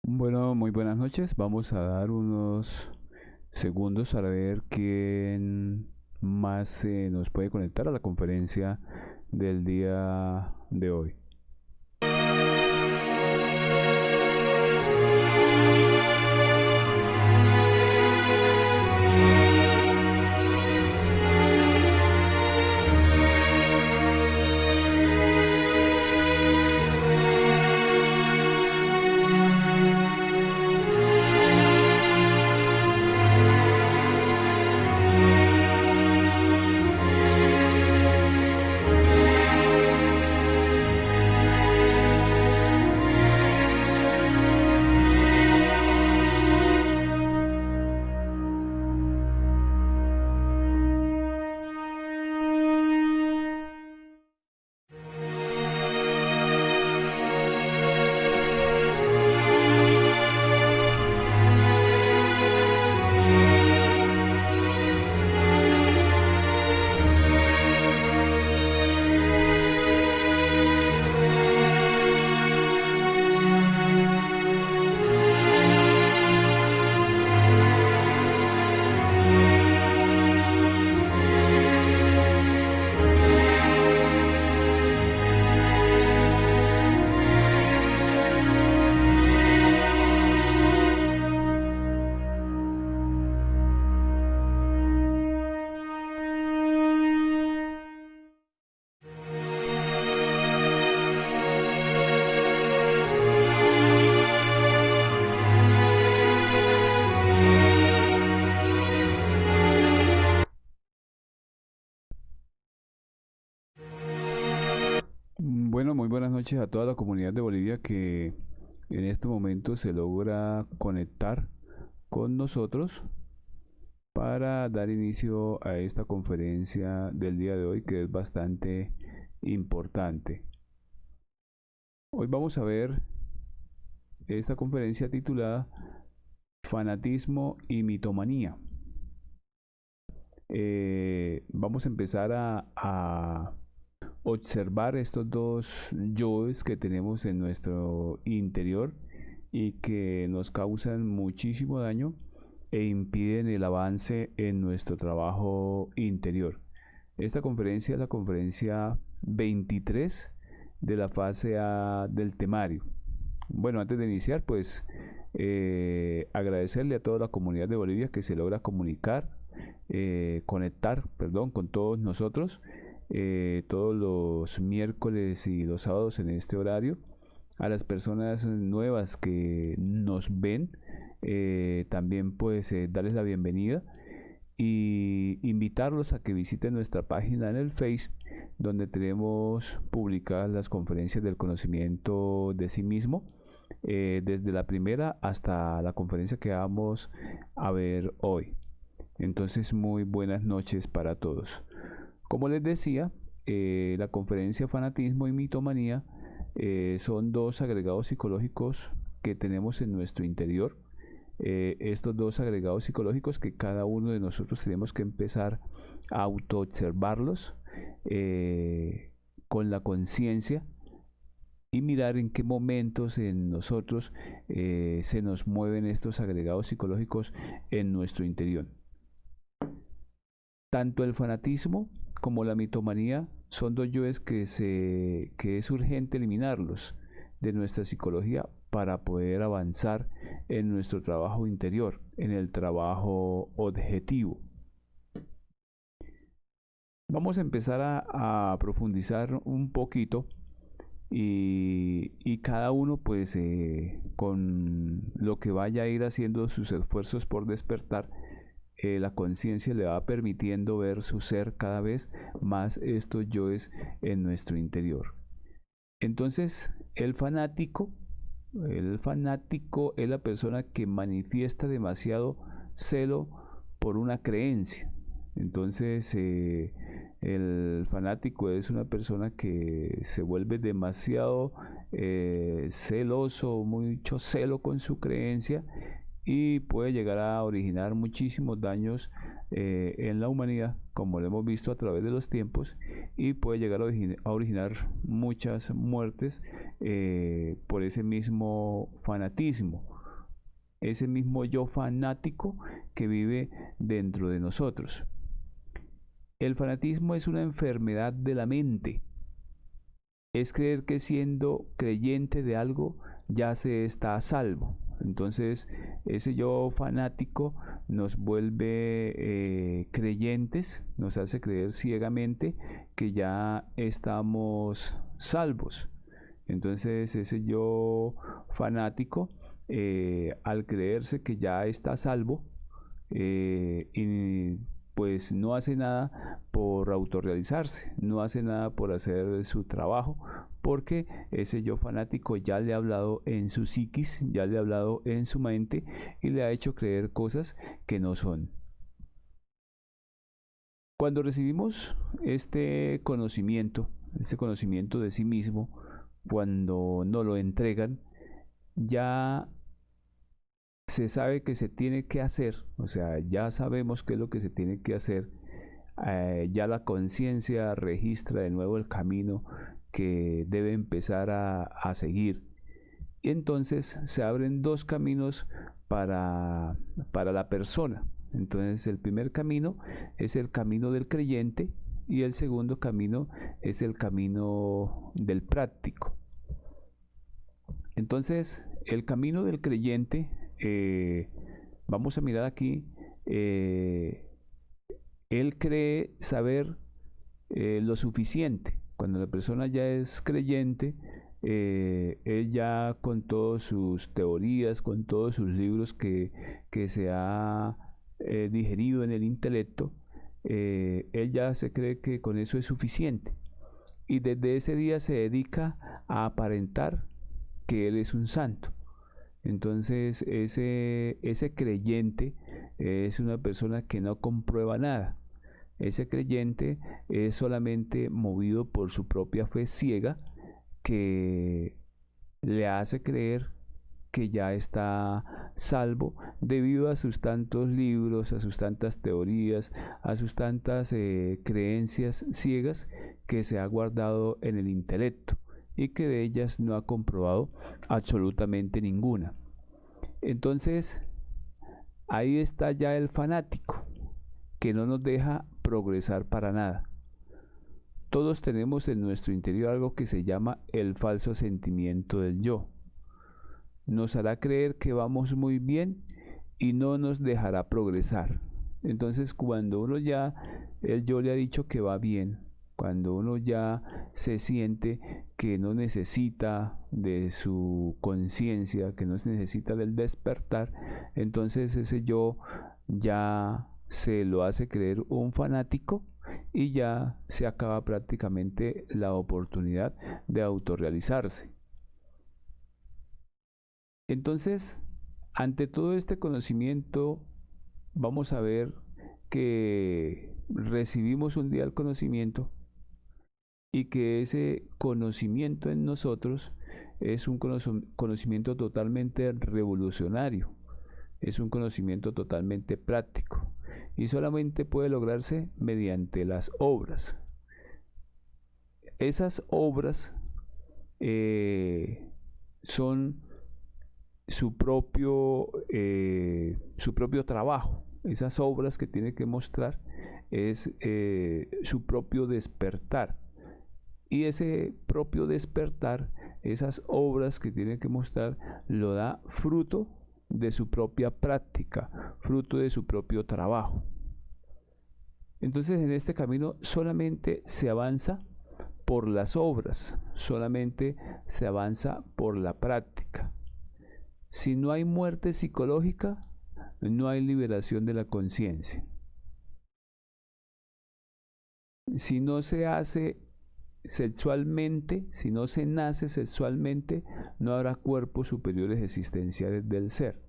Bueno, muy buenas noches. Vamos a dar unos segundos a ver quién más se nos puede conectar a la conferencia del día de hoy. Bueno, muy buenas noches a toda la comunidad de Bolivia que en este momento se logra conectar con nosotros para dar inicio a esta conferencia del día de hoy que es bastante importante. Hoy vamos a ver esta conferencia titulada Fanatismo y mitomanía. Vamos a empezar a observar estos dos yoes que tenemos en nuestro interior y que nos causan muchísimo daño e impiden el avance en nuestro trabajo interior. Esta conferencia es la conferencia 23 de la fase A del temario. Bueno, antes de iniciar, pues agradecerle a toda la comunidad de Bolivia que se logra conectar, perdón, con todos nosotros todos los miércoles y los sábados en este horario. A las personas nuevas que nos ven, también pues darles la bienvenida y invitarlos a que visiten nuestra página en el Face, donde tenemos publicadas las conferencias del conocimiento de sí mismo, desde la primera hasta la conferencia que vamos a ver hoy. Entonces, muy buenas noches para todos. Como les decía, la conferencia Fanatismo y Mitomanía son dos agregados psicológicos que tenemos en nuestro interior. Estos dos agregados psicológicos que cada uno de nosotros tenemos que empezar a autoobservarlos con la conciencia y mirar en qué momentos en nosotros se nos mueven estos agregados psicológicos en nuestro interior. Tanto el fanatismo como la mitomanía son dos yoes que es urgente eliminarlos de nuestra psicología para poder avanzar en nuestro trabajo interior, en el trabajo objetivo. Vamos a empezar a profundizar un poquito y cada uno pues con lo que vaya a ir haciendo sus esfuerzos por despertar, la conciencia le va permitiendo ver su ser cada vez más estos yoes en nuestro interior. Entonces, el fanático es la persona que manifiesta demasiado celo por una creencia. Entonces, el fanático es una persona que se vuelve demasiado celoso, mucho celo con su creencia y puede llegar a originar muchísimos daños en la humanidad, como lo hemos visto a través de los tiempos, y puede llegar a originar muchas muertes por ese mismo fanatismo ese mismo yo fanático que vive dentro de nosotros. El fanatismo es una enfermedad de la mente. Es creer que siendo creyente de algo ya se está a salvo. Entonces, ese yo fanático nos vuelve creyentes, nos hace creer ciegamente que ya estamos salvos. Entonces, ese yo fanático, al creerse que ya está salvo, y pues no hace nada por autorrealizarse, no hace nada por hacer su trabajo, porque ese yo fanático ya le ha hablado en su psiquis, ya le ha hablado en su mente y le ha hecho creer cosas que no son. Cuando recibimos este conocimiento de sí mismo, cuando nos lo entregan, ya se sabe que se tiene que hacer, o sea, ya sabemos qué es lo que se tiene que hacer, ya la conciencia registra de nuevo el camino que debe empezar a seguir. Y entonces se abren dos caminos para la persona. Entonces el primer camino es el camino del creyente y el segundo camino es el camino del práctico. Entonces el camino del creyente, vamos a mirar aquí, él cree saber lo suficiente. Cuando la persona ya es creyente, él ya con todas sus teorías, con todos sus libros que se ha digerido en el intelecto, él ya se cree que con eso es suficiente. Y desde ese día se dedica a aparentar que él es un santo. Entonces ese creyente es una persona que no comprueba nada. Ese creyente es solamente movido por su propia fe ciega que le hace creer que ya está salvo debido a sus tantos libros, a sus tantas teorías, a sus tantas creencias ciegas que se ha guardado en el intelecto y que de ellas no ha comprobado absolutamente ninguna. Entonces, ahí está ya el fanático, que no nos deja progresar para nada. Todos tenemos en nuestro interior algo que se llama el falso sentimiento del yo. Nos hará creer que vamos muy bien y no nos dejará progresar. Entonces, cuando uno ya, el yo le ha dicho que va bien, cuando uno ya se siente que no necesita de su conciencia, que no necesita del despertar, entonces ese yo ya se lo hace creer un fanático y ya se acaba prácticamente la oportunidad de autorrealizarse. Entonces, ante todo este conocimiento, vamos a ver que recibimos un día el conocimiento y que ese conocimiento en nosotros es un conocimiento totalmente revolucionario, es un conocimiento totalmente práctico y solamente puede lograrse mediante las obras. Esas obras son su propio trabajo. Esas obras que tiene que mostrar es su propio despertar. Y ese propio despertar, esas obras que tiene que mostrar, lo da fruto de su propia práctica, fruto de su propio trabajo. Entonces en este camino solamente se avanza por las obras, solamente se avanza por la práctica. Si no hay muerte psicológica, no hay liberación de la conciencia. Si no se hace sexualmente, si no se nace sexualmente, no habrá cuerpos superiores existenciales del ser.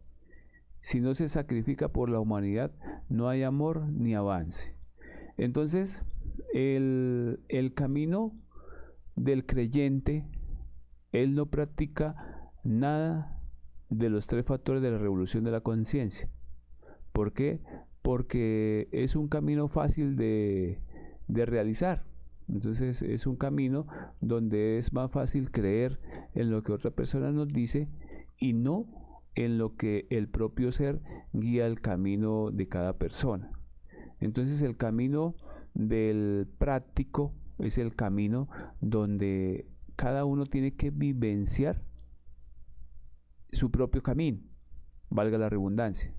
Si no se sacrifica por la humanidad, no hay amor ni avance. Entonces, el camino del creyente, él no practica nada de los tres factores de la revolución de la conciencia. ¿Por qué? Porque es un camino fácil de realizar. Entonces es un camino donde es más fácil creer en lo que otra persona nos dice y no en lo que el propio ser guía el camino de cada persona. Entonces el camino del práctico es el camino donde cada uno tiene que vivenciar su propio camino, valga la redundancia.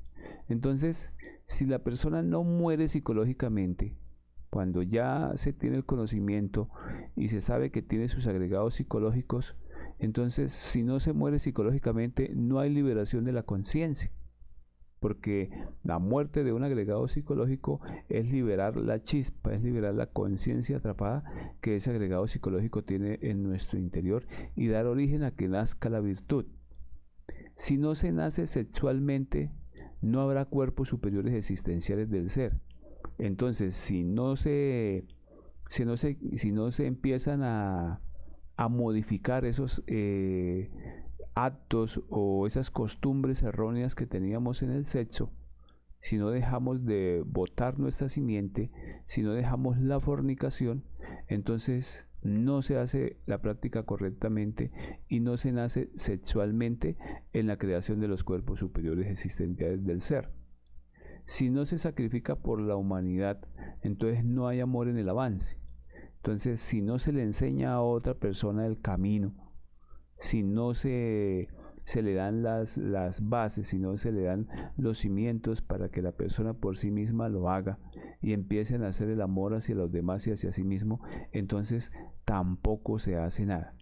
Entonces, si la persona no muere psicológicamente, cuando ya se tiene el conocimiento y se sabe que tiene sus agregados psicológicos, entonces si no se muere psicológicamente, no hay liberación de la conciencia, porque la muerte de un agregado psicológico es liberar la chispa, es liberar la conciencia atrapada que ese agregado psicológico tiene en nuestro interior y dar origen a que nazca la virtud. Si no se nace sexualmente, no habrá cuerpos superiores existenciales del ser. Entonces, si no se empiezan a modificar esos actos o esas costumbres erróneas que teníamos en el sexo, si no dejamos de botar nuestra simiente, si no dejamos la fornicación, entonces no se hace la práctica correctamente y no se nace sexualmente en la creación de los cuerpos superiores existenciales del ser. Si no se sacrifica por la humanidad, entonces no hay amor en el avance. Entonces, si no se le enseña a otra persona el camino, si no se le dan las bases, si no se le dan los cimientos para que la persona por sí misma lo haga y empiecen a hacer el amor hacia los demás y hacia sí mismo, entonces tampoco se hace nada.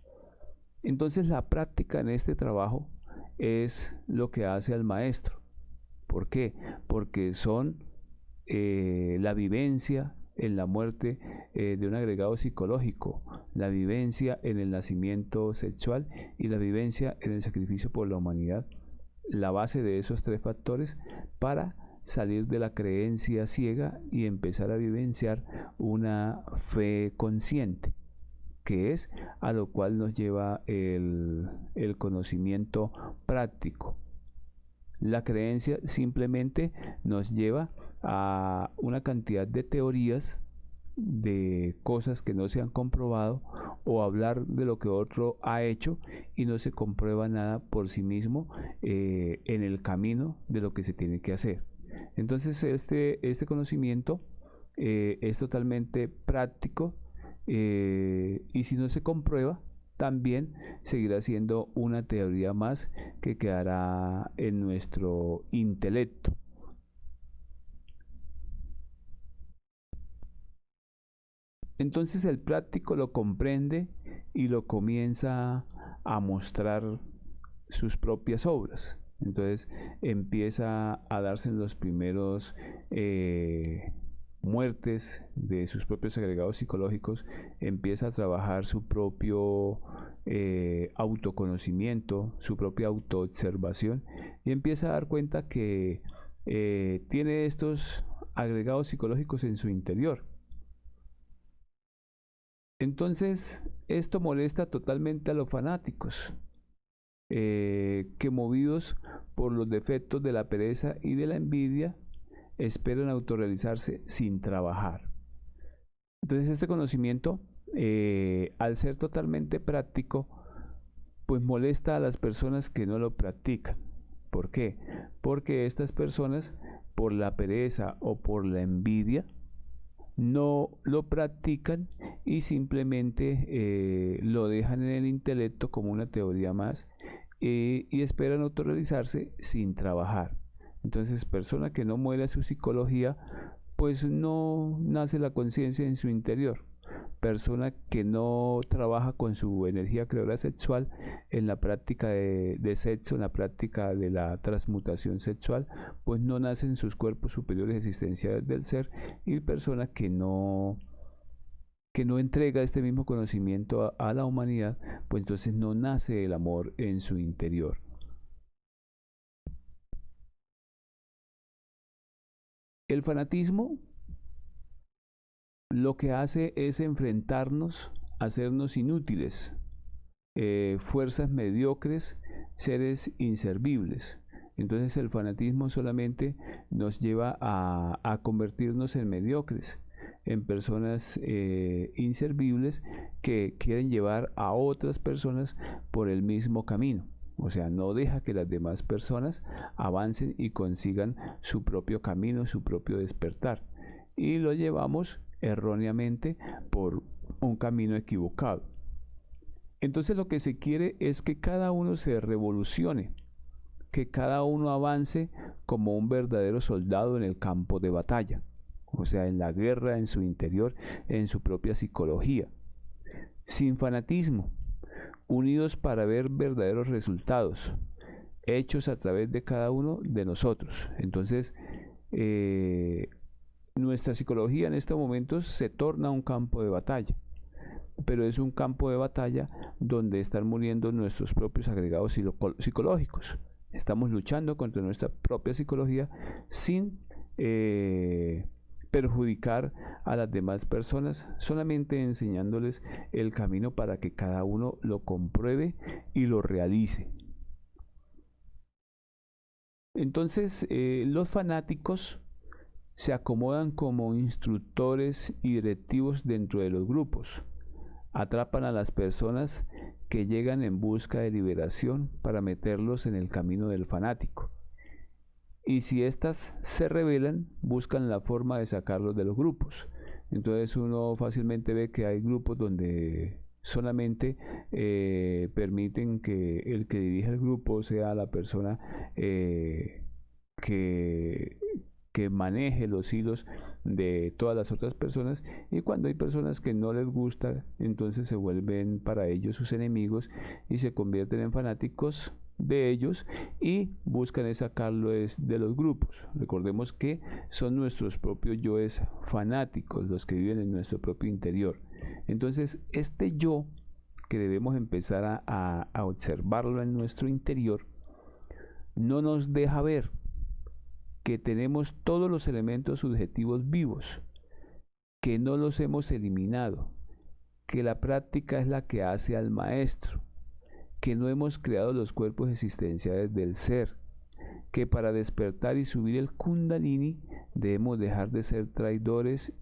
Entonces la práctica en este trabajo es lo que hace al maestro. ¿Por qué? Porque son la vivencia en la muerte de un agregado psicológico, la vivencia en el nacimiento sexual y la vivencia en el sacrificio por la humanidad, la base de esos tres factores para salir de la creencia ciega y empezar a vivenciar una fe consciente, que es a lo cual nos lleva el conocimiento práctico. La creencia simplemente nos lleva a una cantidad de teorías, de cosas que no se han comprobado, o hablar de lo que otro ha hecho y no se comprueba nada por sí mismo en el camino de lo que se tiene que hacer. Entonces este conocimiento es totalmente práctico y si no se comprueba, también seguirá siendo una teoría más que quedará en nuestro intelecto. Entonces el práctico lo comprende y lo comienza a mostrar sus propias obras. Entonces empieza a darse los primeros muertes de sus propios agregados psicológicos, empieza a trabajar su propio autoconocimiento, su propia autoobservación y empieza a dar cuenta que tiene estos agregados psicológicos en su interior. Entonces esto molesta totalmente a los fanáticos, que movidos por los defectos de la pereza y de la envidia, esperan autorrealizarse sin trabajar. Entonces este conocimiento, al ser totalmente práctico, pues molesta a las personas que no lo practican. ¿Por qué? Porque estas personas, por la pereza o por la envidia, no lo practican y simplemente lo dejan en el intelecto como una teoría más y esperan autorrealizarse sin trabajar. Entonces, persona que no muere a su psicología, pues no nace la conciencia en su interior. Persona que no trabaja con su energía creadora sexual en la práctica de sexo, en la práctica de la transmutación sexual, pues no nacen sus cuerpos superiores existenciales del ser, y persona que no entrega este mismo conocimiento a la humanidad, pues entonces no nace el amor en su interior. El fanatismo lo que hace es enfrentarnos, hacernos inútiles, fuerzas mediocres, seres inservibles. Entonces el fanatismo solamente nos lleva a convertirnos en mediocres, en personas inservibles que quieren llevar a otras personas por el mismo camino. O sea, no deja que las demás personas avancen y consigan su propio camino, su propio despertar. Y lo llevamos erróneamente por un camino equivocado. Entonces lo que se quiere es que cada uno se revolucione, que cada uno avance como un verdadero soldado en el campo de batalla, o sea, en la guerra, en su interior, en su propia psicología, sin fanatismo, unidos para ver verdaderos resultados, hechos a través de cada uno de nosotros. Entonces, nuestra psicología en estos momentos se torna un campo de batalla, pero es un campo de batalla donde están muriendo nuestros propios agregados psicológicos. Estamos luchando contra nuestra propia psicología sin perjudicar a las demás personas, solamente enseñándoles el camino para que cada uno lo compruebe y lo realice. Entonces, los fanáticos se acomodan como instructores y directivos dentro de los grupos. Atrapan a las personas que llegan en busca de liberación para meterlos en el camino del fanático. Y si éstas se rebelan, buscan la forma de sacarlos de los grupos. Entonces uno fácilmente ve que hay grupos donde solamente permiten que el que dirige el grupo sea la persona que, que maneje los hilos de todas las otras personas, y cuando hay personas que no les gusta, entonces se vuelven para ellos sus enemigos y se convierten en fanáticos de ellos y buscan sacarlos de los grupos. Recordemos que son nuestros propios yoes fanáticos los que viven en nuestro propio interior. Entonces este yo, que debemos empezar a observarlo en nuestro interior, no nos deja ver que tenemos todos los elementos subjetivos vivos, que no los hemos eliminado, que la práctica es la que hace al maestro, que no hemos creado los cuerpos existenciales del ser, que para despertar y subir el Kundalini debemos dejar de ser traidores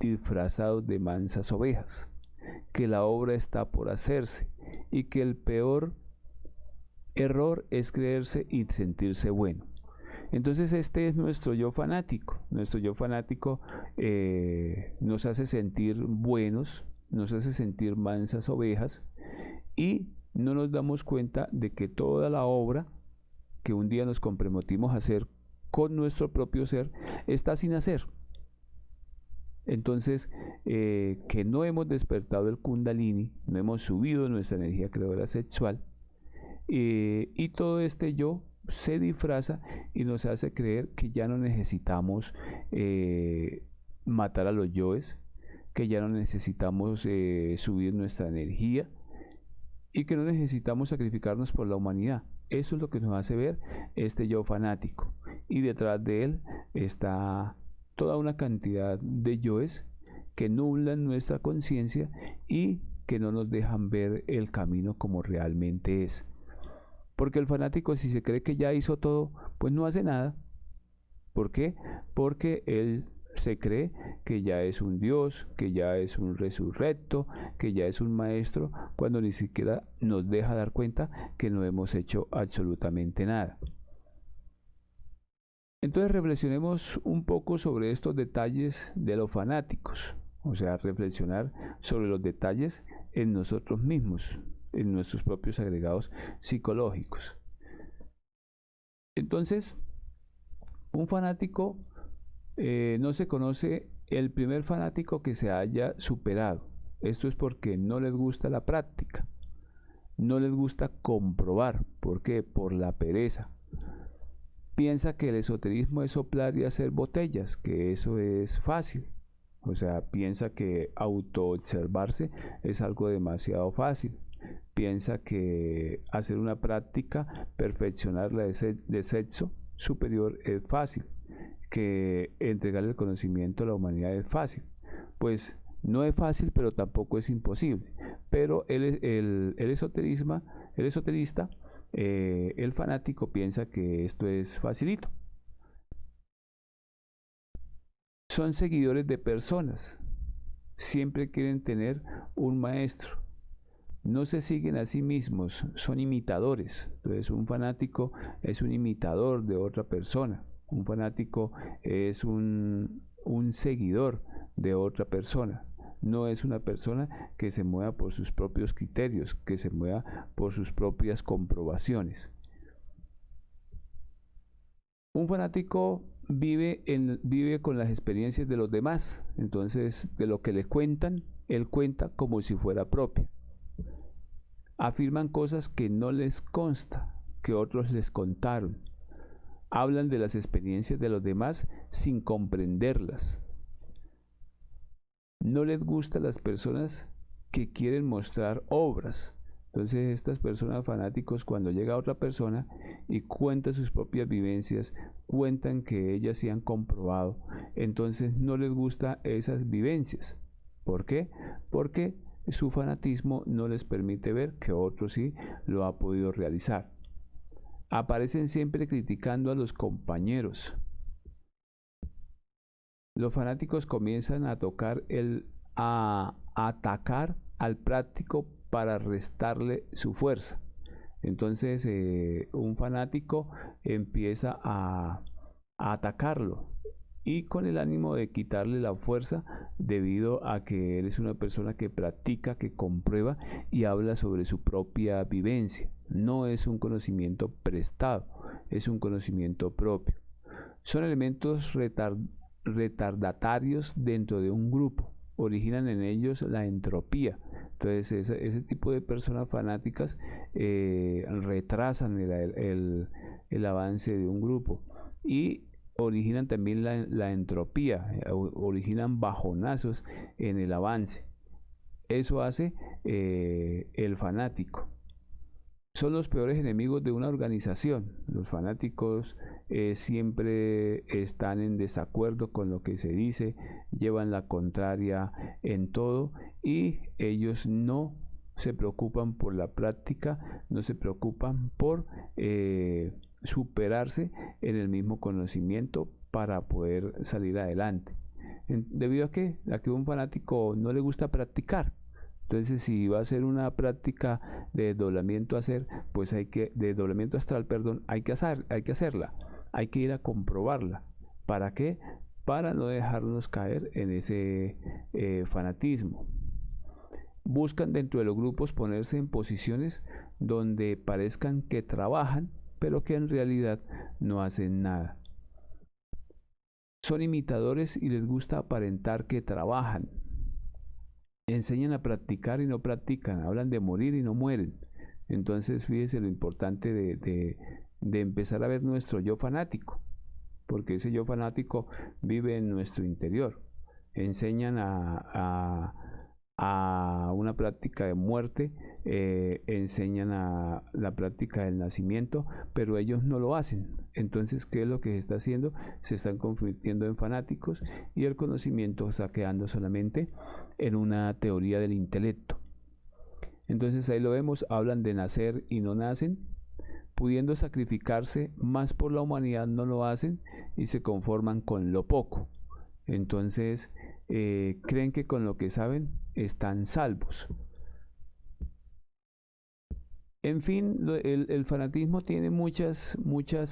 disfrazados de mansas ovejas, que la obra está por hacerse y que el peor error es creerse y sentirse bueno. Entonces este es nuestro yo fanático. Nuestro yo fanático nos hace sentir buenos, nos hace sentir mansas ovejas, y no nos damos cuenta de que toda la obra que un día nos comprometimos a hacer con nuestro propio ser está sin hacer. Entonces, que no hemos despertado el Kundalini, no hemos subido nuestra energía creadora sexual, y todo este yo se disfraza y nos hace creer que ya no necesitamos matar a los yoes, que ya no necesitamos subir nuestra energía y que no necesitamos sacrificarnos por la humanidad. Eso es lo que nos hace ver este yo fanático, y detrás de él está toda una cantidad de yoes que nublan nuestra conciencia y que no nos dejan ver el camino como realmente es. Porque el fanático, si se cree que ya hizo todo, pues no hace nada. ¿Por qué? Porque él se cree que ya es un Dios, que ya es un resurrecto, que ya es un maestro, cuando ni siquiera nos deja dar cuenta que no hemos hecho absolutamente nada. Entonces reflexionemos un poco sobre estos detalles de los fanáticos, o sea, reflexionar sobre los detalles en nosotros mismos, en nuestros propios agregados psicológicos. Entonces, un fanático no se conoce el primer fanático que se haya superado. Esto es porque no les gusta la práctica, no les gusta comprobar. ¿Por qué? Por la pereza. Piensa que el esoterismo es soplar y hacer botellas, que eso es fácil. O sea, piensa que autoobservarse es algo demasiado fácil. Piensa que hacer una práctica, perfeccionarla de sexo superior es fácil, que entregar el conocimiento a la humanidad es fácil. Pues no es fácil, pero tampoco es imposible. Pero el esoterista, el fanático, piensa que esto es facilito. Son seguidores de personas. Siempre quieren tener un maestro. no se siguen a sí mismos, son imitadores. Entonces un fanático es un imitador de otra persona. Un fanático es un seguidor de otra persona. No es una persona que se mueva por sus propios criterios, que se mueva por sus propias comprobaciones. Un fanático vive con las experiencias de los demás, entonces de lo que le cuentan, él cuenta como si fuera propia. Afirman cosas que no les consta, que otros les contaron. Hablan de las experiencias de los demás sin comprenderlas. No les gustan las personas que quieren mostrar obras. Entonces estas personas fanáticos, cuando llega otra persona y cuenta sus propias vivencias, cuentan que ellas sí han comprobado, entonces no les gusta esas vivencias. ¿Por qué? Porque su fanatismo no les permite ver que otro sí lo ha podido realizar. Aparecen siempre criticando a los compañeros. Los fanáticos comienzan a atacar al práctico para restarle su fuerza. Entonces un fanático empieza a atacarlo y con el ánimo de quitarle la fuerza debido a que él es una persona que practica, que comprueba y habla sobre su propia vivencia. No es un conocimiento prestado, es un conocimiento propio. Son elementos retardatarios dentro de un grupo, originan en ellos la entropía. Entonces ese tipo de personas fanáticas retrasan el avance de un grupo y originan también la entropía, originan bajonazos en el avance. Eso hace el fanático. Son los peores enemigos de una organización. Los fanáticos siempre están en desacuerdo con lo que se dice, llevan la contraria en todo y ellos no se preocupan por la práctica, no se preocupan por superarse en el mismo conocimiento para poder salir adelante. ¿Debido a qué? A que a un fanático no le gusta practicar. Entonces, si va a ser una práctica de desdoblamiento pues de desdoblamiento astral, perdón, hay que hacerla, hay que ir a comprobarla. ¿Para qué? Para no dejarnos caer en ese fanatismo. Buscan dentro de los grupos ponerse en posiciones donde parezcan que trabajan, pero que en realidad no hacen nada. Son imitadores y les gusta aparentar que trabajan. Enseñan a practicar y no practican, hablan de morir y no mueren. Entonces fíjese lo importante de empezar a ver nuestro yo fanático, porque ese yo fanático vive en nuestro interior. Enseñan a una práctica de muerte, enseñan a la práctica del nacimiento, pero ellos no lo hacen. Entonces, ¿qué es lo que se está haciendo? Se están convirtiendo en fanáticos y el conocimiento está quedando solamente en una teoría del intelecto. Entonces ahí lo vemos, hablan de nacer y no nacen, pudiendo sacrificarse más por la humanidad no lo hacen y se conforman con lo poco. Entonces creen que con lo que saben están salvos. En fin, el fanatismo tiene muchas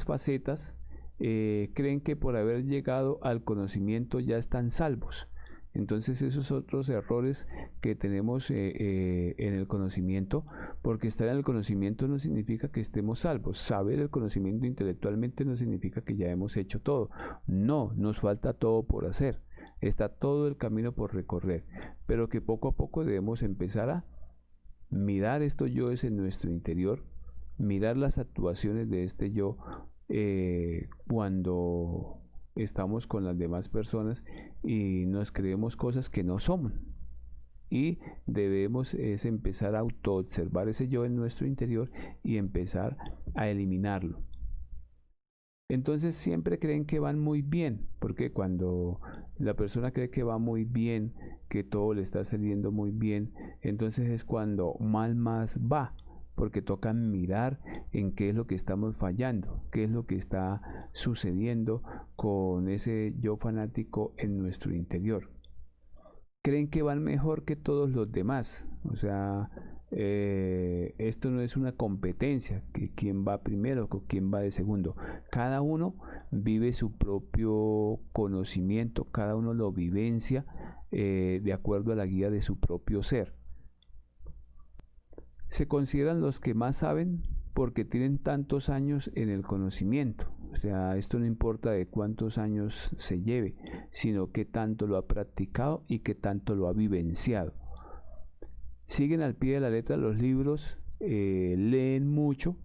facetas. Creen que por haber llegado al conocimiento ya están salvos. Entonces esos otros errores que tenemos en el conocimiento, porque estar en el conocimiento no significa que estemos salvos. Saber el conocimiento intelectualmente no significa que ya hemos hecho todo. No, nos falta todo por hacer. Está todo el camino por recorrer, pero que poco a poco debemos empezar a mirar estos yoes en nuestro interior, mirar las actuaciones de este yo cuando estamos con las demás personas y nos creemos cosas que no somos. Y debemos empezar a autoobservar ese yo en nuestro interior y empezar a eliminarlo. Entonces siempre creen que van muy bien, porque cuando la persona cree que va muy bien, que todo le está saliendo muy bien, entonces es cuando mal más va, porque toca mirar en qué es lo que estamos fallando, qué es lo que está sucediendo con ese yo fanático en nuestro interior. Creen que van mejor que todos los demás, o sea, Esto no es una competencia, que quién va primero o quién va de segundo. Cada uno vive su propio conocimiento, cada uno lo vivencia de acuerdo a la guía de su propio ser. Se consideran los que más saben porque tienen tantos años en el conocimiento. O sea, esto no importa de cuántos años se lleve, sino qué tanto lo ha practicado y qué tanto lo ha vivenciado. Siguen al pie de la letra los libros, leen mucho,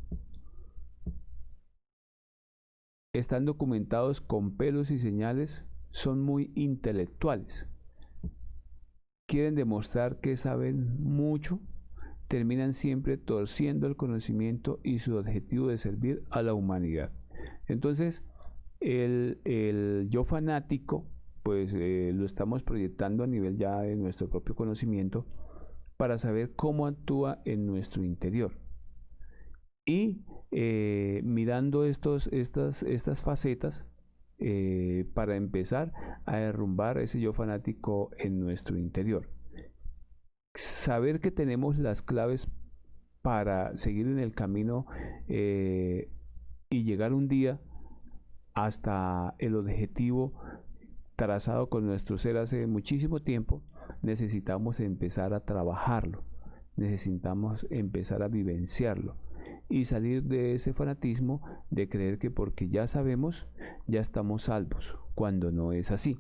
están documentados con pelos y señales, son muy intelectuales. Quieren demostrar que saben mucho, terminan siempre torciendo el conocimiento y su objetivo de servir a la humanidad. Entonces, el yo fanático, pues lo estamos proyectando a nivel ya de nuestro propio conocimiento para saber cómo actúa en nuestro interior. Y mirando estas facetas, para empezar a derrumbar ese yo fanático en nuestro interior. Saber que tenemos las claves para seguir en el camino y llegar un día hasta el objetivo trazado con nuestro ser hace muchísimo tiempo, necesitamos empezar a trabajarlo, necesitamos empezar a vivenciarlo y salir de ese fanatismo de creer que porque ya sabemos, ya estamos salvos, cuando no es así.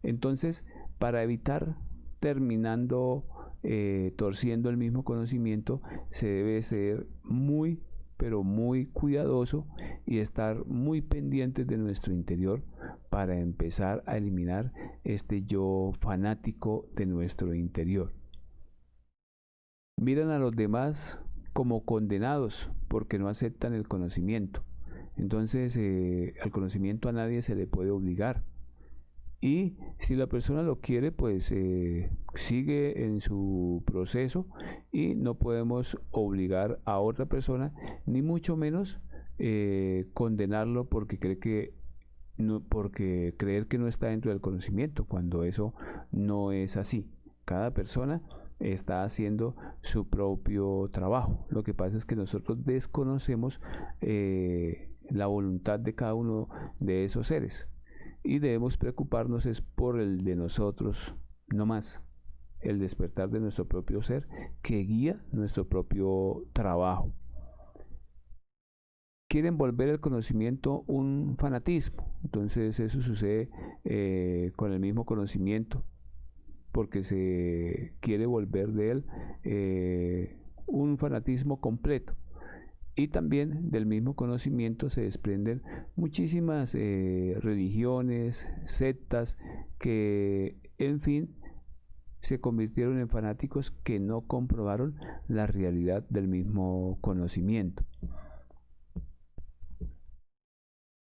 Entonces, para evitar terminando torciendo el mismo conocimiento, se debe ser muy, pero muy cuidadoso y estar muy pendientes de nuestro interior para empezar a eliminar este yo fanático de nuestro interior. Miran a los demás como condenados porque no aceptan el conocimiento. Entonces, al conocimiento a nadie se le puede obligar. Y si la persona lo quiere, pues sigue en su proceso y no podemos obligar a otra persona, ni mucho menos condenarlo porque cree que no, porque creer que no está dentro del conocimiento, cuando eso no es así. Cada persona está haciendo su propio trabajo. Lo que pasa es que nosotros desconocemos la voluntad de cada uno de esos seres. Y debemos preocuparnos es por el de nosotros, no más, el despertar de nuestro propio ser que guía nuestro propio trabajo. Quieren volver el conocimiento un fanatismo, entonces eso sucede con el mismo conocimiento, porque se quiere volver de él un fanatismo completo. Y también del mismo conocimiento se desprenden muchísimas religiones, sectas, que en fin se convirtieron en fanáticos que no comprobaron la realidad del mismo conocimiento.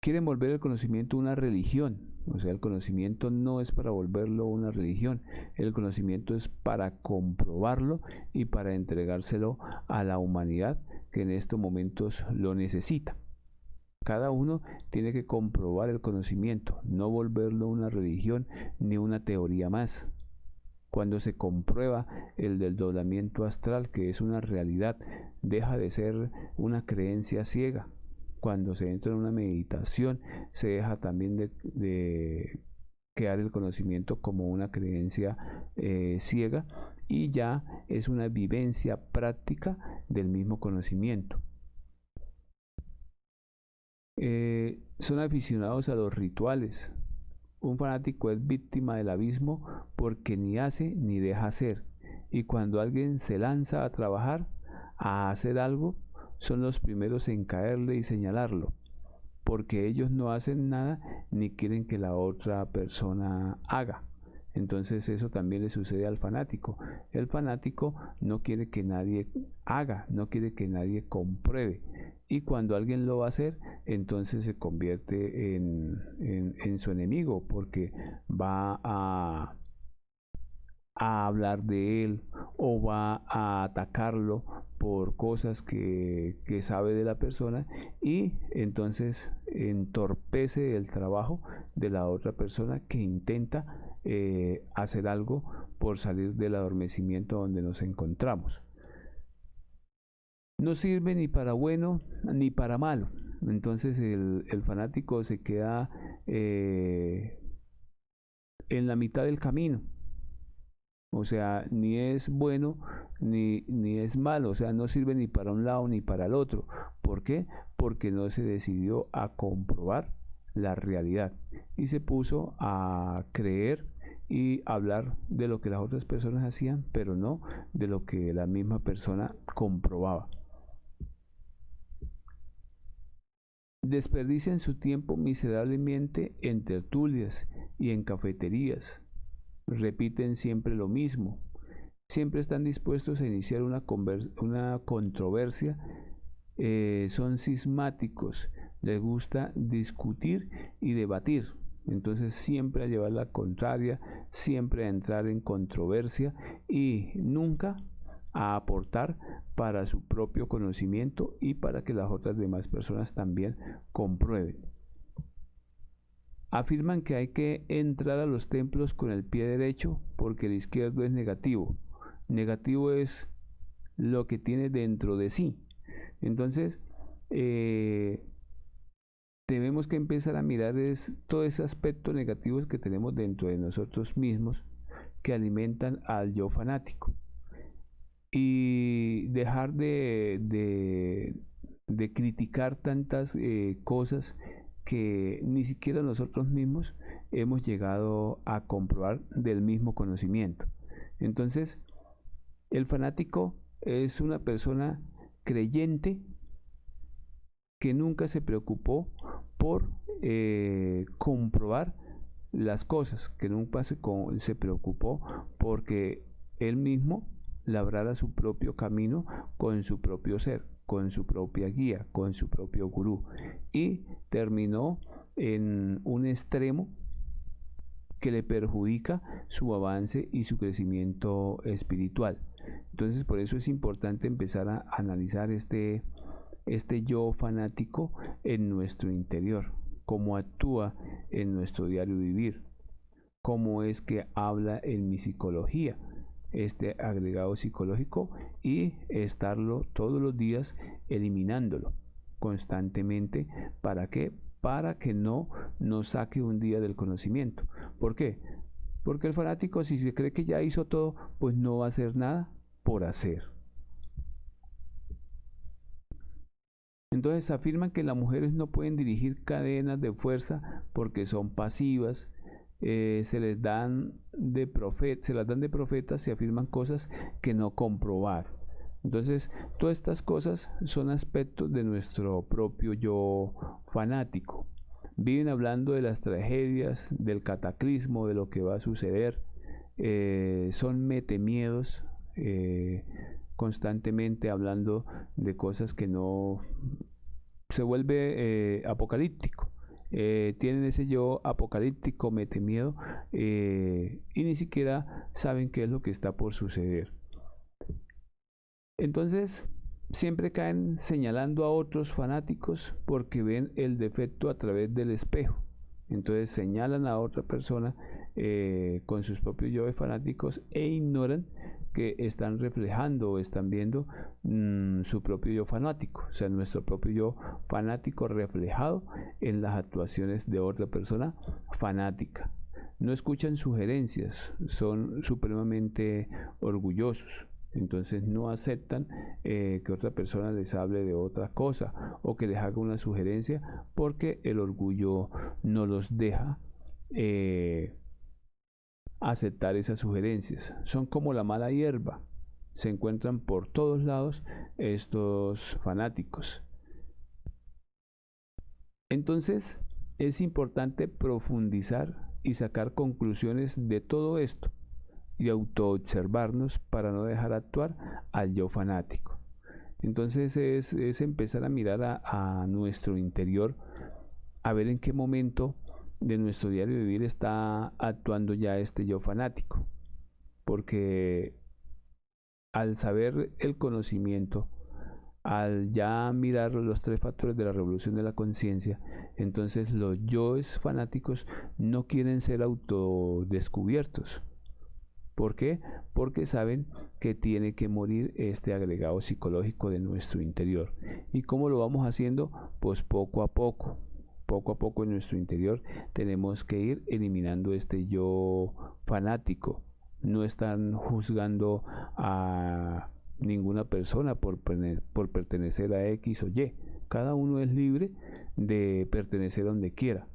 Quieren volver el conocimiento una religión, o sea, el conocimiento no es para volverlo una religión, el conocimiento es para comprobarlo y para entregárselo a la humanidad que en estos momentos lo necesita. Cada uno tiene que comprobar el conocimiento, no volverlo una religión ni una teoría más. Cuando se comprueba el desdoblamiento astral, que es una realidad, deja de ser una creencia ciega. Cuando se entra en una meditación, se deja también de quedar el conocimiento como una creencia ciega y ya es una vivencia práctica del mismo conocimiento. Son aficionados a los rituales. Un fanático es víctima del abismo porque ni hace ni deja hacer. Y cuando alguien se lanza a trabajar, a hacer algo, son los primeros en caerle y señalarlo, porque ellos no hacen nada ni quieren que la otra persona haga. Entonces eso también le sucede al fanático. El fanático no quiere que nadie haga, no quiere que nadie compruebe. Y cuando alguien lo va a hacer, entonces se convierte en su enemigo, porque va a hablar de él o va a atacarlo por cosas que sabe de la persona y entonces entorpece el trabajo de la otra persona que intenta hacer algo por salir del adormecimiento donde nos encontramos. no sirve ni para bueno ni para malo. Entonces el fanático se queda en la mitad del camino. O sea, ni es bueno ni es malo. O sea, no sirve ni para un lado ni para el otro. ¿Por qué? Porque no se decidió a comprobar la realidad y se puso a creer y hablar de lo que las otras personas hacían, pero no de lo que la misma persona comprobaba. Desperdician su tiempo miserablemente en tertulias y en cafeterías. Repiten siempre lo mismo. Siempre están dispuestos a iniciar una controversia. Son cismáticos. Les gusta discutir y debatir. Entonces siempre a llevar la contraria, siempre a entrar en controversia y nunca a aportar para su propio conocimiento y para que las otras demás personas también comprueben. Afirman que hay que entrar a los templos con el pie derecho porque el izquierdo es negativo. Negativo es lo que tiene dentro de sí. Entonces, tenemos que empezar a mirar todo ese aspecto negativo que tenemos dentro de nosotros mismos que alimentan al yo fanático. Y dejar de criticar tantas cosas que ni siquiera nosotros mismos hemos llegado a comprobar del mismo conocimiento. Entonces, el fanático es una persona creyente que nunca se preocupó por comprobar las cosas, que nunca se preocupó porque él mismo labrara su propio camino con su propio ser, con su propia guía, con su propio gurú, y terminó en un extremo que le perjudica su avance y su crecimiento espiritual. Entonces, por eso es importante empezar a analizar este yo fanático en nuestro interior, cómo actúa en nuestro diario vivir, cómo es que habla en mi psicología, este agregado psicológico, y estarlo todos los días eliminándolo constantemente. ¿Para qué? Para que no nos saque un día del conocimiento. ¿Por qué? Porque el fanático, si se cree que ya hizo todo, pues no va a hacer nada por hacer. Entonces afirman que las mujeres no pueden dirigir cadenas de fuerza porque son pasivas, se les dan se las dan de profetas y afirman cosas que no comprobar. Entonces, todas estas cosas son aspectos de nuestro propio yo fanático. Viven hablando de las tragedias, del cataclismo, de lo que va a suceder. Son metemiedos, constantemente hablando de cosas que no se vuelve apocalíptico. Tienen ese yo apocalíptico, mete miedo, y ni siquiera saben qué es lo que está por suceder. Entonces, siempre caen señalando a otros fanáticos porque ven el defecto a través del espejo. Entonces señalan a otra persona con sus propios yo fanáticos e ignoran que están reflejando o están viendo su propio yo fanático, o sea, nuestro propio yo fanático reflejado en las actuaciones de otra persona fanática. No escuchan sugerencias, son supremamente orgullosos. Entonces no aceptan que otra persona les hable de otra cosa o que les haga una sugerencia porque el orgullo no los deja aceptar esas sugerencias. Son como la mala hierba. Se encuentran por todos lados estos fanáticos. Entonces es importante profundizar y sacar conclusiones de todo esto y autoobservarnos para no dejar actuar al yo fanático. Entonces es empezar a mirar a nuestro interior, a ver en qué momento de nuestro diario vivir está actuando ya este yo fanático, porque al saber el conocimiento, al ya mirar los 3 factores de la revolución de la conciencia, entonces los yoes fanáticos no quieren ser autodescubiertos, ¿Por qué? Porque saben que tiene que morir este agregado psicológico de nuestro interior. ¿Y cómo lo vamos haciendo? Pues poco a poco. Poco a poco en nuestro interior tenemos que ir eliminando este yo fanático. No están juzgando a ninguna persona por pertenecer a X o Y. Cada uno es libre de pertenecer a donde quiera.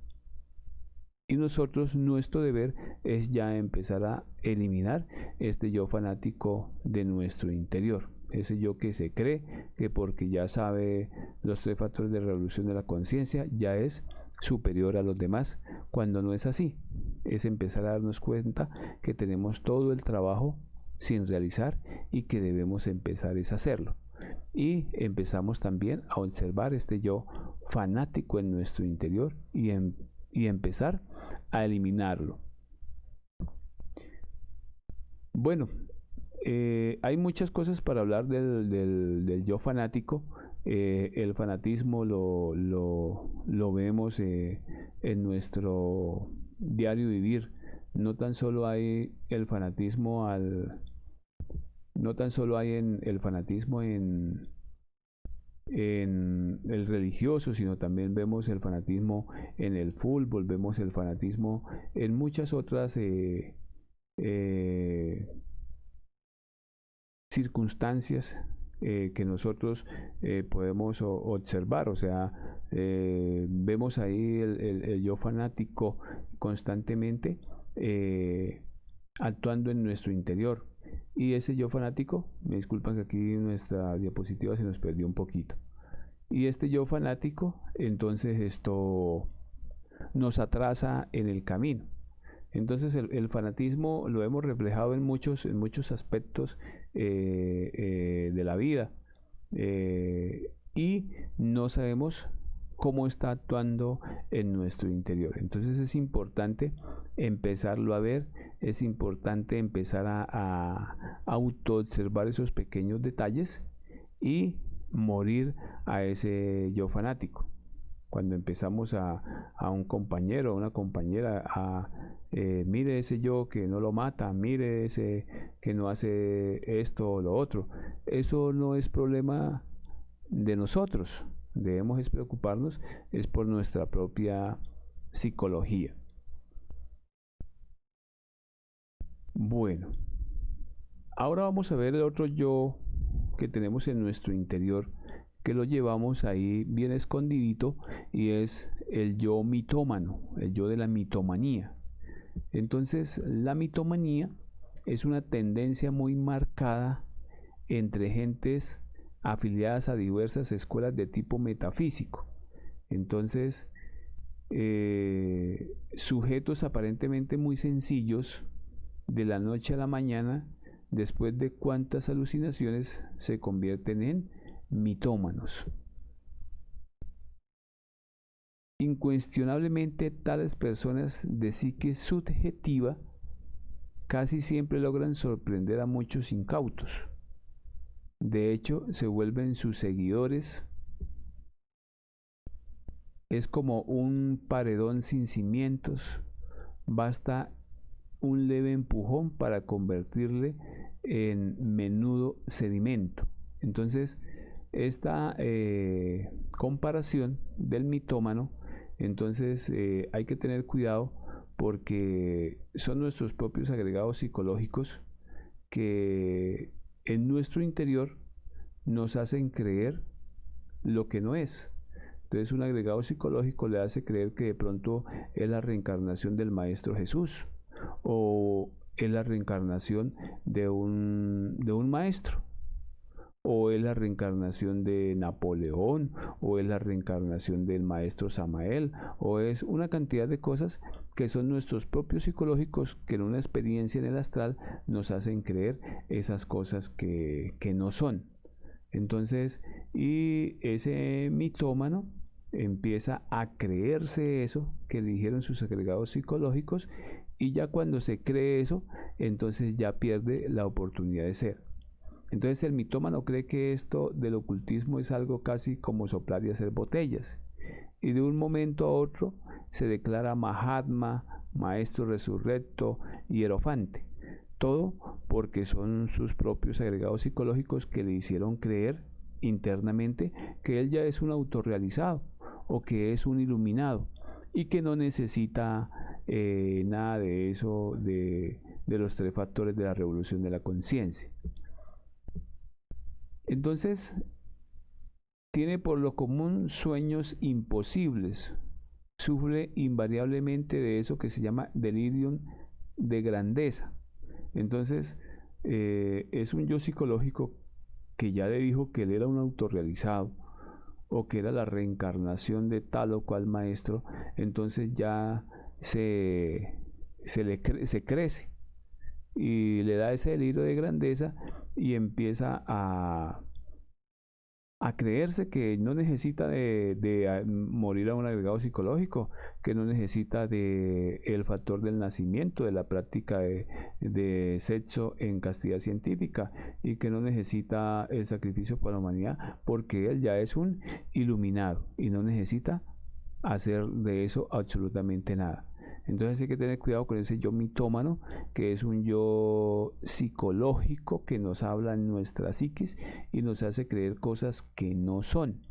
Y nosotros, nuestro deber es ya empezar a eliminar este yo fanático de nuestro interior. Ese yo que se cree que porque ya sabe los 3 factores de revolución de la conciencia ya es superior a los demás, cuando no es así. Es empezar a darnos cuenta que tenemos todo el trabajo sin realizar y que debemos empezar a hacerlo. Y empezamos también a observar este yo fanático en nuestro interior y empezar a eliminarlo. Bueno, hay muchas cosas para hablar del yo fanático. El fanatismo lo vemos en nuestro diario vivir. No tan solo hay el fanatismo no tan solo hay en el fanatismo en el religioso, sino también vemos el fanatismo en el fútbol, vemos el fanatismo en muchas otras circunstancias que nosotros podemos observar. O sea, vemos ahí el yo fanático constantemente actuando en nuestro interior. Y ese yo fanático, me disculpan que aquí nuestra diapositiva se nos perdió un poquito. Y este yo fanático, entonces esto nos atrasa en el camino. Entonces el fanatismo lo hemos reflejado en muchos aspectos de la vida y no sabemos cómo está actuando en nuestro interior. Entonces es importante empezarlo a ver, es importante empezar a autoobservar esos pequeños detalles y morir a ese yo fanático. Cuando empezamos a un compañero, a una compañera, mire ese yo que no lo mata, mire ese que no hace esto o lo otro. Eso no es problema de nosotros. Debemos es preocuparnos es por nuestra propia psicología. Bueno, ahora vamos a ver el otro yo que tenemos en nuestro interior, que lo llevamos ahí bien escondidito, y es el yo mitómano, el yo de la mitomanía. Entonces, la mitomanía es una tendencia muy marcada entre gentes afiliadas a diversas escuelas de tipo metafísico. Entonces, sujetos aparentemente muy sencillos, de la noche a la mañana, después de cuántas alucinaciones, se convierten en mitómanos. Incuestionablemente, tales personas de psique subjetiva casi siempre logran sorprender a muchos incautos. De hecho, se vuelven sus seguidores. Es como un paredón sin cimientos. Basta un leve empujón para convertirle en menudo sedimento. Entonces, esta comparación del mitómano, entonces hay que tener cuidado, porque son nuestros propios agregados psicológicos que en nuestro interior nos hacen creer lo que no es. Entonces un agregado psicológico le hace creer que de pronto es la reencarnación del Maestro Jesús, o es la reencarnación de un maestro, o es la reencarnación de Napoleón, o es la reencarnación del maestro Samael, o es una cantidad de cosas que son nuestros propios psicológicos, que en una experiencia en el astral nos hacen creer esas cosas que no son. Entonces, y ese mitómano empieza a creerse eso que le dijeron sus agregados psicológicos, y ya cuando se cree eso, entonces ya pierde la oportunidad de ser. Entonces el mitómano cree que esto del ocultismo es algo casi como soplar y hacer botellas, y de un momento a otro se declara Mahatma, maestro resurrecto, hierofante. Todo porque son sus propios agregados psicológicos que le hicieron creer internamente que él ya es un autorrealizado o que es un iluminado y que no necesita nada de eso, de los tres factores de la revolución de la conciencia. Entonces, tiene por lo común sueños imposibles, sufre invariablemente de eso que se llama delirium de grandeza. Entonces, es un yo psicológico que ya le dijo que él era un autorrealizado o que era la reencarnación de tal o cual maestro. Entonces ya se crece y le da ese delirio de grandeza y empieza a creerse que no necesita de morir a un agregado psicológico, que no necesita de el factor del nacimiento, de la práctica de sexo en castidad científica, y que no necesita el sacrificio por la humanidad, porque él ya es un iluminado y no necesita hacer de eso absolutamente nada. Entonces hay que tener cuidado con ese yo mitómano, que es un yo psicológico que nos habla en nuestra psiquis y nos hace creer cosas que no son.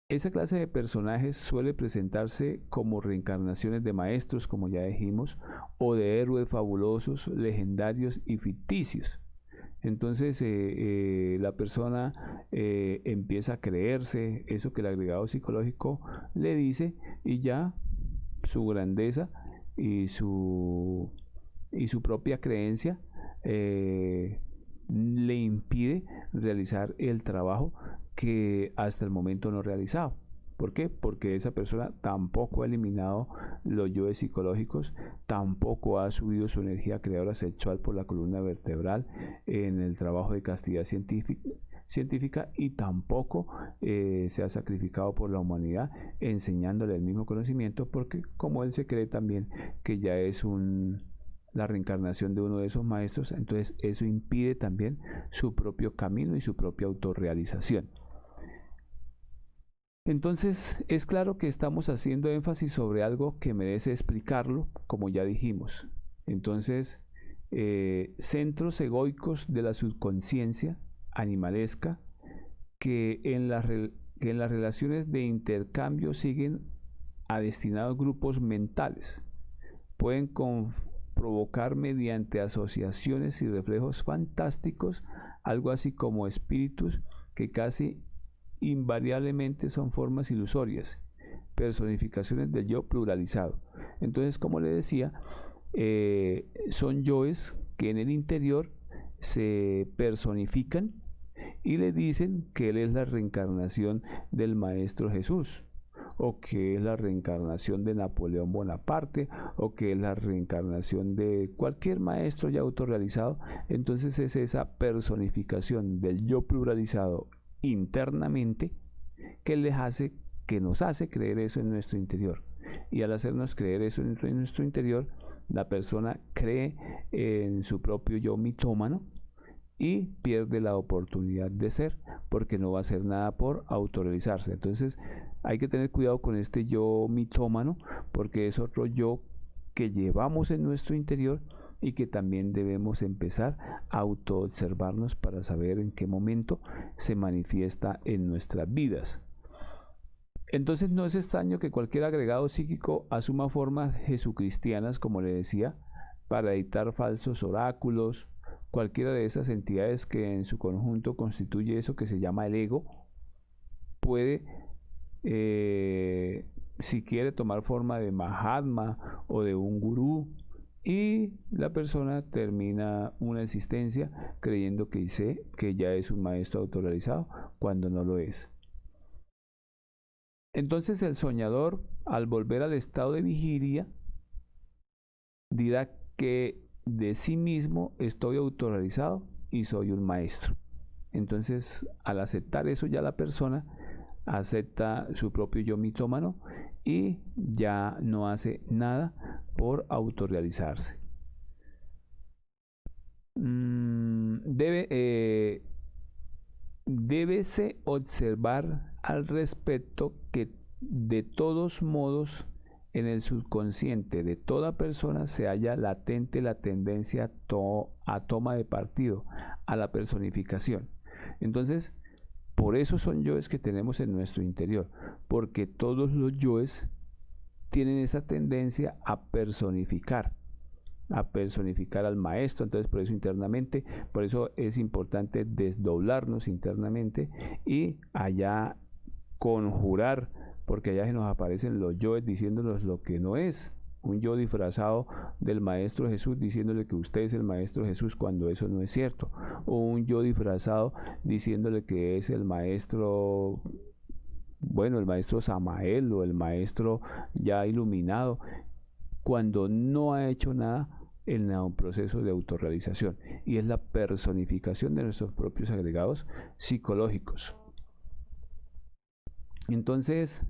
Esa clase de personajes suele presentarse como reencarnaciones de maestros, como ya dijimos, o de héroes fabulosos, legendarios y ficticios. Entonces la persona empieza a creerse eso que el agregado psicológico le dice y ya su grandeza y su propia creencia le impide realizar el trabajo que hasta el momento no ha realizado. ¿Por qué? Porque esa persona tampoco ha eliminado los yoes psicológicos, tampoco ha subido su energía creadora sexual por la columna vertebral en el trabajo de castidad científica y tampoco se ha sacrificado por la humanidad enseñándole el mismo conocimiento, porque como él se cree también que ya es la reencarnación de uno de esos maestros, entonces eso impide también su propio camino y su propia autorrealización. Entonces es claro que estamos haciendo énfasis sobre algo que merece explicarlo, como ya dijimos. Entonces, centros egoicos de la subconsciencia animalesca que en las relaciones de intercambio siguen a destinados grupos mentales. Pueden provocar mediante asociaciones y reflejos fantásticos, algo así como espíritus que casi invariablemente son formas ilusorias, personificaciones del yo pluralizado. Entonces, como le decía, son yoes que en el interior se personifican y le dicen que él es la reencarnación del Maestro Jesús, o que es la reencarnación de Napoleón Bonaparte, o que es la reencarnación de cualquier maestro ya autorrealizado. Entonces es esa personificación del yo pluralizado internamente que nos hace creer eso en nuestro interior. Y al hacernos creer eso en nuestro interior, la persona cree en su propio yo mitómano y pierde la oportunidad de ser, porque no va a hacer nada por autorrealizarse. Entonces hay que tener cuidado con este yo mitómano, porque es otro yo que llevamos en nuestro interior y que también debemos empezar a autoobservarnos para saber en qué momento se manifiesta en nuestras vidas. Entonces no es extraño que cualquier agregado psíquico asuma formas jesucristianas, como le decía, para dictar falsos oráculos. Cualquiera de esas entidades que en su conjunto constituye eso que se llama el ego, puede, si quiere, tomar forma de Mahatma o de un gurú, y la persona termina una existencia creyendo que dice que ya es un maestro autorrealizado cuando no lo es. Entonces el soñador, al volver al estado de vigilia, dirá que de sí mismo estoy autorrealizado y soy un maestro. Entonces, al aceptar eso, ya la persona acepta su propio yo mitómano y ya no hace nada por autorrealizarse. Débese observar al respecto que de todos modos en el subconsciente de toda persona se halla latente la tendencia a toma de partido, a la personificación. Entonces, por eso son yoes que tenemos en nuestro interior, porque todos los yoes tienen esa tendencia a personificar al maestro. Entonces por eso internamente, por eso es importante desdoblarnos internamente y allá conjurar, porque allá se nos aparecen los yoes diciéndonos lo que no es. Un yo disfrazado del Maestro Jesús diciéndole que usted es el Maestro Jesús cuando eso no es cierto. O un yo disfrazado diciéndole que es el Maestro, bueno, el Maestro Samael o el Maestro ya iluminado, cuando no ha hecho nada en el proceso de autorrealización. Y es la personificación de nuestros propios agregados psicológicos. Entonces,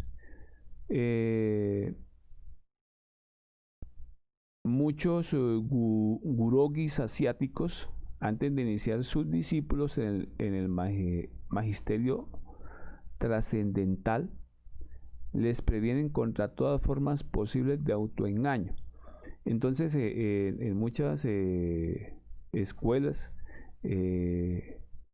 muchos gurogis asiáticos, antes de iniciar sus discípulos en el magisterio trascendental, les previenen contra todas formas posibles de autoengaño. Entonces, en muchas escuelas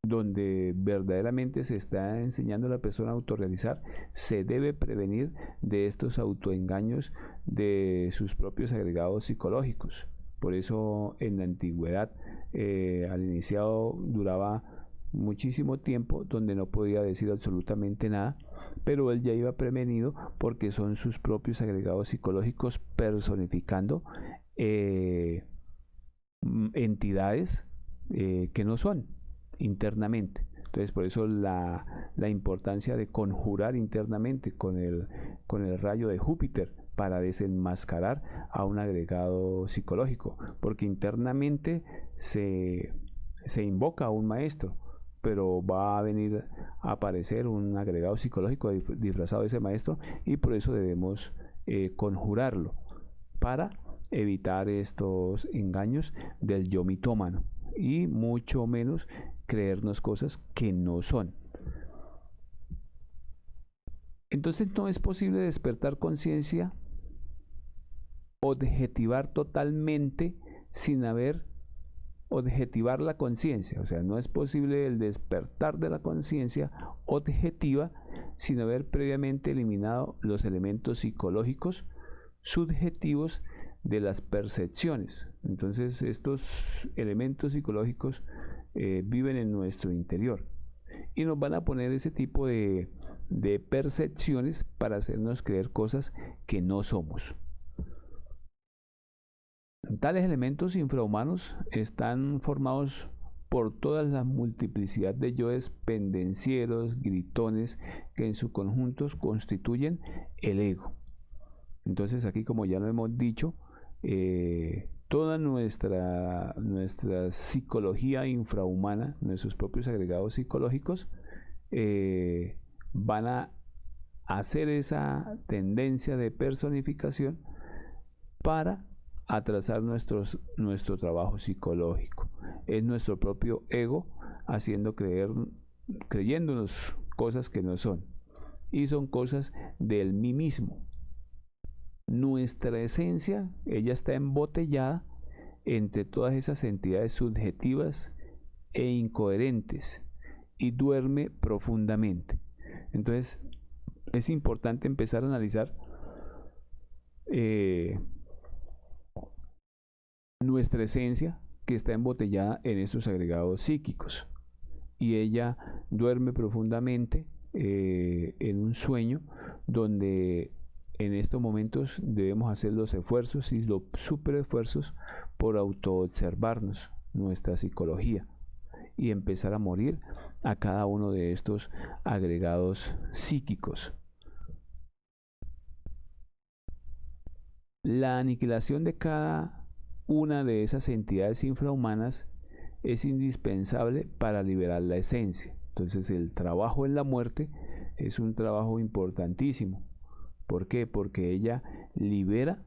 donde verdaderamente se está enseñando a la persona a autorrealizar, se debe prevenir de estos autoengaños de sus propios agregados psicológicos. Por eso en la antigüedad, al iniciado duraba muchísimo tiempo donde no podía decir absolutamente nada, pero él ya iba prevenido porque son sus propios agregados psicológicos personificando entidades que no son internamente. Entonces por eso la importancia de conjurar internamente con el rayo de Júpiter para desenmascarar a un agregado psicológico, porque internamente se invoca a un maestro, pero va a venir a aparecer un agregado psicológico disfrazado de ese maestro, y por eso debemos conjurarlo para evitar estos engaños del yo mitómano y mucho menos creernos cosas que no son. Entonces no es posible despertar conciencia, objetivar totalmente sin haber objetivar la conciencia. O sea, no es posible el despertar de la conciencia objetiva sin haber previamente eliminado los elementos psicológicos subjetivos de las percepciones. Entonces estos elementos psicológicos viven en nuestro interior y nos van a poner ese tipo de percepciones para hacernos creer cosas que no somos. Tales elementos infrahumanos están formados por toda la multiplicidad de yoes pendencieros, gritones, que en su conjunto constituyen el ego. Entonces aquí, como ya lo hemos dicho, toda nuestra psicología infrahumana, nuestros propios agregados psicológicos, van a hacer esa tendencia de personificación para atrasar nuestro trabajo psicológico. Es nuestro propio ego haciendo creyéndonos cosas que no son, y son cosas del mí mismo. Nuestra esencia, ella está embotellada entre todas esas entidades subjetivas e incoherentes y duerme profundamente. Entonces es importante empezar a analizar nuestra esencia, que está embotellada en estos agregados psíquicos, y ella duerme profundamente en un sueño donde en estos momentos debemos hacer los esfuerzos y los super esfuerzos por autoobservarnos, nuestra psicología, y empezar a morir a cada uno de estos agregados psíquicos. La aniquilación de cada una de esas entidades infrahumanas es indispensable para liberar la esencia. Entonces el trabajo en la muerte es un trabajo importantísimo. ¿Por qué? Porque ella libera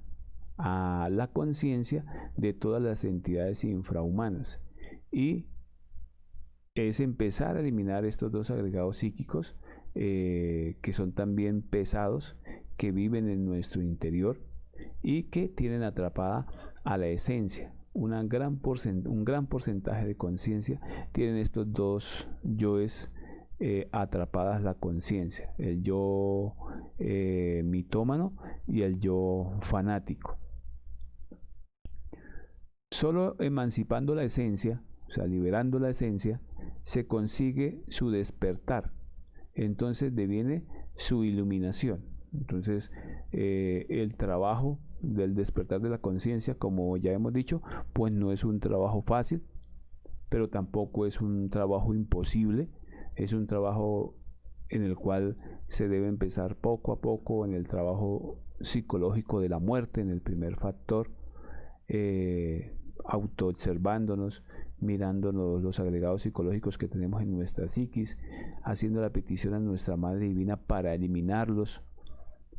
a la conciencia de todas las entidades infrahumanas, y es empezar a eliminar estos dos agregados psíquicos que son también pesados, que viven en nuestro interior y que tienen atrapada a la esencia. Un gran porcentaje de conciencia tienen estos dos yoes atrapadas la conciencia, el yo mitómano y el yo fanático. Solo emancipando la esencia, o sea, liberando la esencia, se consigue su despertar. Entonces deviene su iluminación. Entonces, el trabajo del despertar de la conciencia, como ya hemos dicho, pues no es un trabajo fácil, pero tampoco es un trabajo imposible. Es un trabajo en el cual se debe empezar poco a poco, en el trabajo psicológico de la muerte, en el primer factor, autoobservándonos, mirándonos los agregados psicológicos que tenemos en nuestra psiquis, haciendo la petición a nuestra Madre Divina para eliminarlos,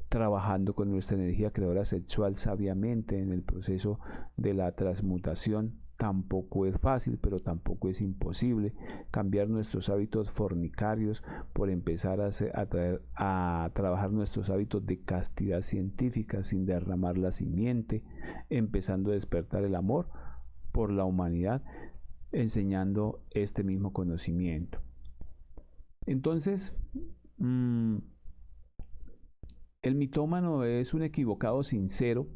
trabajando con nuestra energía creadora sexual sabiamente en el proceso de la transmutación. Tampoco es fácil, pero tampoco es imposible. Cambiar nuestros hábitos fornicarios por empezar a trabajar nuestros hábitos de castidad científica sin derramar la simiente, empezando a despertar el amor por la humanidad, enseñando este mismo conocimiento. Entonces, el mitómano es un equivocado sincero,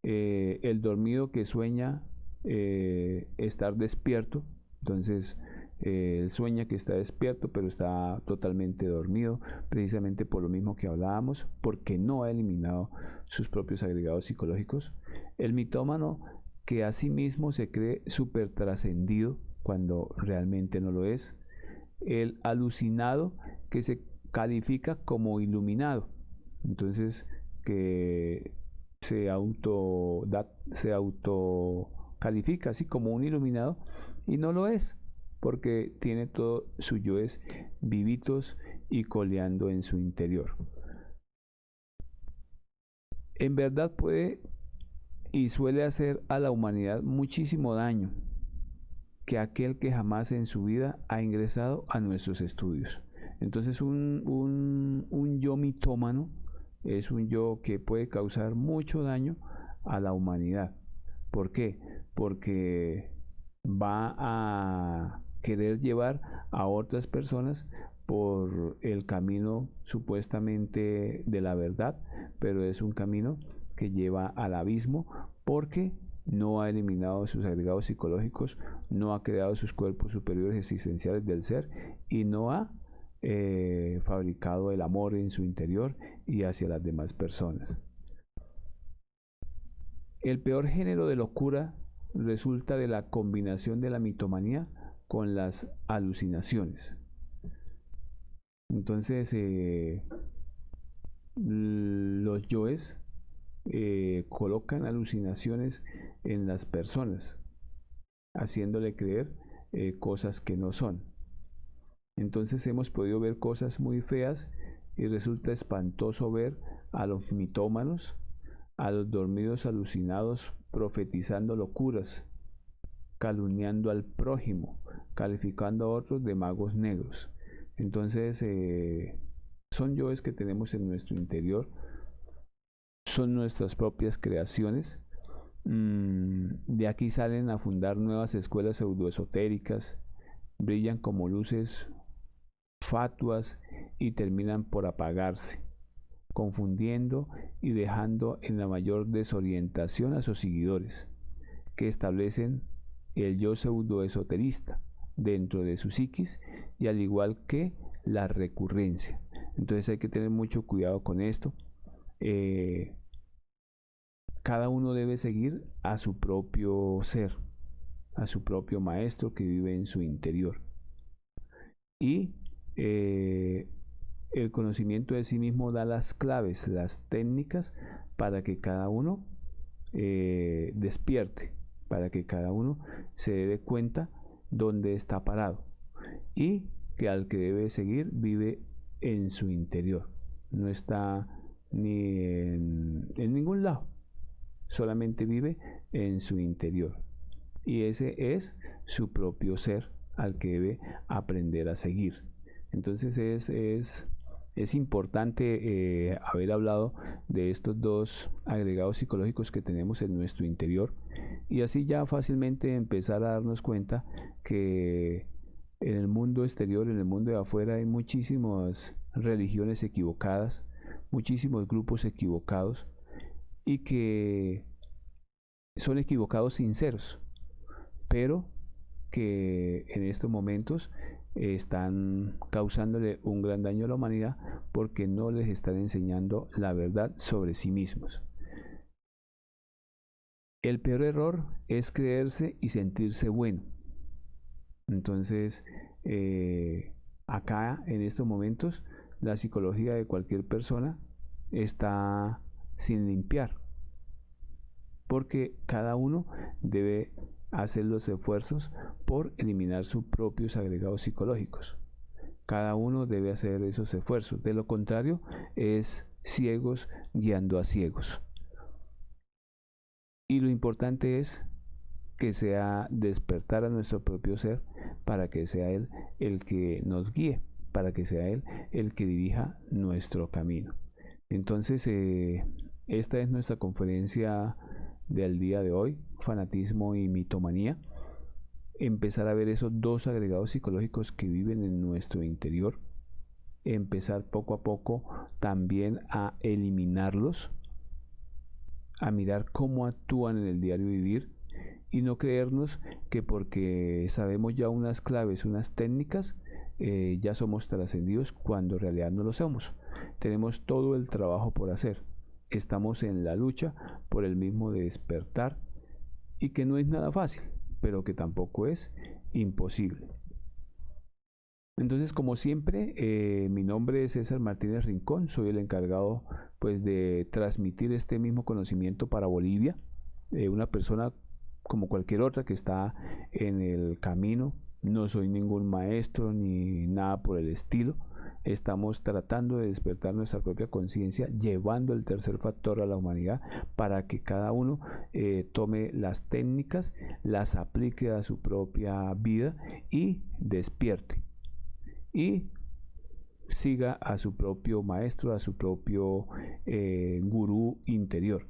el dormido que sueña estar despierto. Entonces, él sueña que está despierto, pero está totalmente dormido, precisamente por lo mismo que hablábamos, porque no ha eliminado sus propios agregados psicológicos. El mitómano que a sí mismo se cree súper trascendido cuando realmente no lo es. El alucinado que se califica como iluminado. Entonces, que se auto califica así como un iluminado y no lo es, porque tiene todo su yoes vivitos y coleando en su interior. En verdad puede y suele hacer a la humanidad muchísimo daño que aquel que jamás en su vida ha ingresado a nuestros estudios. Entonces un yo mitómano es un yo que puede causar mucho daño a la humanidad. ¿Por qué? Porque va a querer llevar a otras personas por el camino supuestamente de la verdad, pero es un camino que lleva al abismo porque no ha eliminado sus agregados psicológicos, no ha creado sus cuerpos superiores existenciales del ser y no ha fabricado el amor en su interior y hacia las demás personas. El peor género de locura resulta de la combinación de la mitomanía con las alucinaciones. Entonces, los yoes colocan alucinaciones en las personas, haciéndole creer cosas que no son. Entonces hemos podido ver cosas muy feas y resulta espantoso ver a los mitómanos, a los dormidos alucinados profetizando locuras, calumniando al prójimo, calificando a otros de magos negros. Entonces son yoes que tenemos en nuestro interior, son nuestras propias creaciones. De aquí salen a fundar nuevas escuelas pseudoesotéricas, brillan como luces fatuas y terminan por apagarse, confundiendo y dejando en la mayor desorientación a sus seguidores, que establecen el yo pseudoesoterista dentro de su psiquis y al igual que la recurrencia. Entonces hay que tener mucho cuidado con esto. Cada uno debe seguir a su propio ser, a su propio maestro que vive en su interior. Y el conocimiento de sí mismo da las claves, las técnicas para que cada uno despierte, para que cada uno se dé cuenta dónde está parado y que al que debe seguir vive en su interior, no está ni en ningún lado, solamente vive en su interior y ese es su propio ser al que debe aprender a seguir. Entonces es es importante haber hablado de estos dos agregados psicológicos que tenemos en nuestro interior y así ya fácilmente empezar a darnos cuenta que en el mundo exterior, en el mundo de afuera, hay muchísimas religiones equivocadas, muchísimos grupos equivocados y que son equivocados sinceros, pero que en estos momentos están causándole un gran daño a la humanidad porque no les están enseñando la verdad sobre sí mismos. El peor error es creerse y sentirse bueno. Entonces, acá en estos momentos, la psicología de cualquier persona está sin limpiar, porque cada uno debe hacer los esfuerzos por eliminar sus propios agregados psicológicos. Cada uno debe hacer esos esfuerzos. De lo contrario, es ciegos guiando a ciegos. Y lo importante es que sea despertar a nuestro propio ser para que sea Él el que nos guíe, para que sea Él el que dirija nuestro camino. Entonces, esta es nuestra conferencia del día de hoy, fanatismo y mitomanía. Empezar a ver esos dos agregados psicológicos que viven en nuestro interior, empezar poco a poco también a eliminarlos, a mirar cómo actúan en el diario vivir y no creernos que porque sabemos ya unas claves, unas técnicas, ya somos trascendidos cuando en realidad no lo somos. Tenemos todo el trabajo por hacer. Estamos en la lucha por el mismo despertar y que no es nada fácil, pero que tampoco es imposible. Entonces, como siempre, mi nombre es César Martínez Rincón, soy el encargado pues de transmitir este mismo conocimiento para Bolivia, una persona como cualquier otra que está en el camino. No soy ningún maestro ni nada por el estilo. Estamos tratando de despertar nuestra propia conciencia, llevando el tercer factor a la humanidad para que cada uno tome las técnicas, las aplique a su propia vida y despierte. Y siga a su propio maestro, a su propio gurú interior.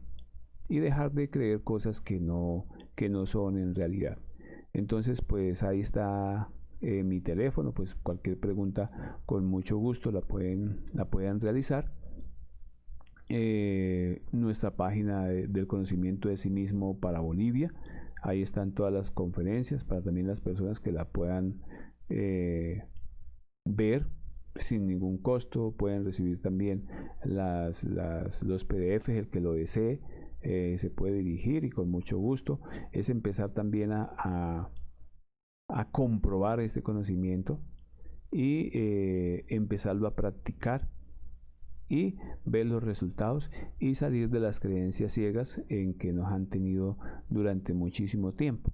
Y dejar de creer cosas que no son en realidad. Entonces, pues ahí está mi teléfono, pues cualquier pregunta con mucho gusto la pueden realizar. Nuestra página del conocimiento de sí mismo para Bolivia, ahí están todas las conferencias para también las personas que la puedan ver sin ningún costo. Pueden recibir también los PDFs, el que lo desee. Se puede dirigir y con mucho gusto es empezar también a comprobar este conocimiento y empezarlo a practicar y ver los resultados y salir de las creencias ciegas en que nos han tenido durante muchísimo tiempo.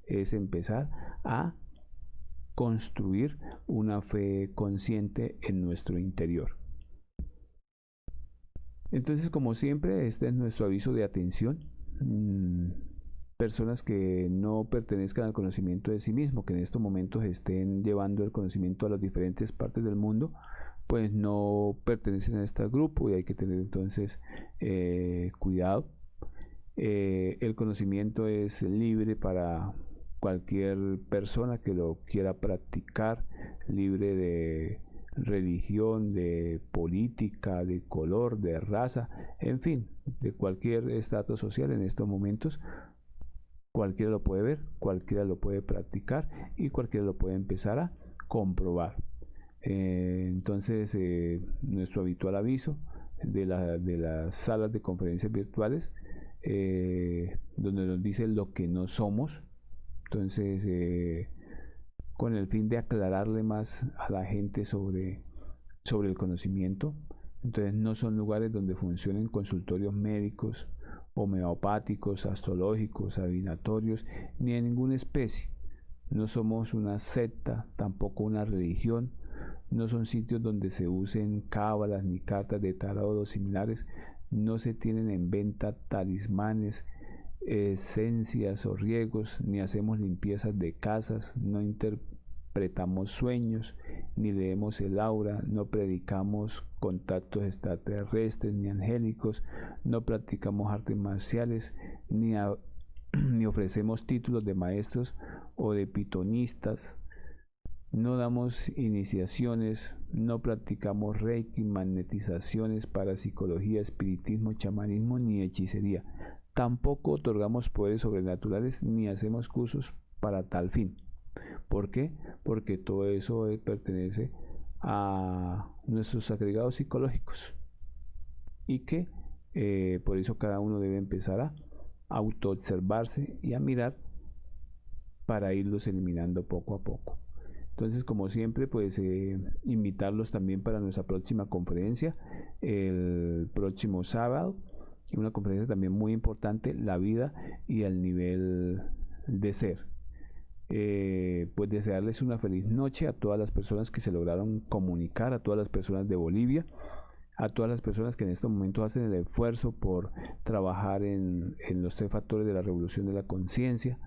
Es empezar a construir una fe consciente en nuestro interior. Entonces, como siempre, este es nuestro aviso de atención. Personas que no pertenezcan al conocimiento de sí mismo, que en estos momentos estén llevando el conocimiento a las diferentes partes del mundo, pues no pertenecen a este grupo y hay que tener entonces cuidado. El conocimiento es libre para cualquier persona que lo quiera practicar, libre de religión, de política, de color, de raza, en fin, de cualquier estrato social en estos momentos. Cualquiera lo puede ver, cualquiera lo puede practicar y cualquiera lo puede empezar a comprobar. Entonces, nuestro habitual aviso de las salas de conferencias virtuales, donde nos dice lo que no somos. Entonces, con el fin de aclararle más a la gente sobre el conocimiento. Entonces, no son lugares donde funcionen consultorios médicos, homeopáticos, astrológicos, adivinatorios, ni de ninguna especie. No somos una secta, tampoco una religión. No son sitios donde se usen cábalas ni cartas de tarot o similares. No se tienen en venta talismanes, esencias o riegos, ni hacemos limpiezas de casas. No interpretamos sueños, ni leemos el aura, no predicamos contactos extraterrestres ni angélicos, no practicamos artes marciales, ni ofrecemos títulos de maestros o de pitonistas, no damos iniciaciones, no practicamos reiki, magnetizaciones, parapsicología, espiritismo, chamanismo ni hechicería. Tampoco otorgamos poderes sobrenaturales ni hacemos cursos para tal fin. ¿Por qué? Porque todo eso pertenece a nuestros agregados psicológicos y que por eso cada uno debe empezar a autoobservarse y a mirar para irlos eliminando poco a poco. Entonces, como siempre, pues invitarlos también para nuestra próxima conferencia el próximo sábado, una conferencia también muy importante, la vida y el nivel de ser. Pues desearles una feliz noche a todas las personas que se lograron comunicar, a todas las personas de Bolivia, a todas las personas que en este momento hacen el esfuerzo por trabajar en los 3 factores de la revolución de la conciencia.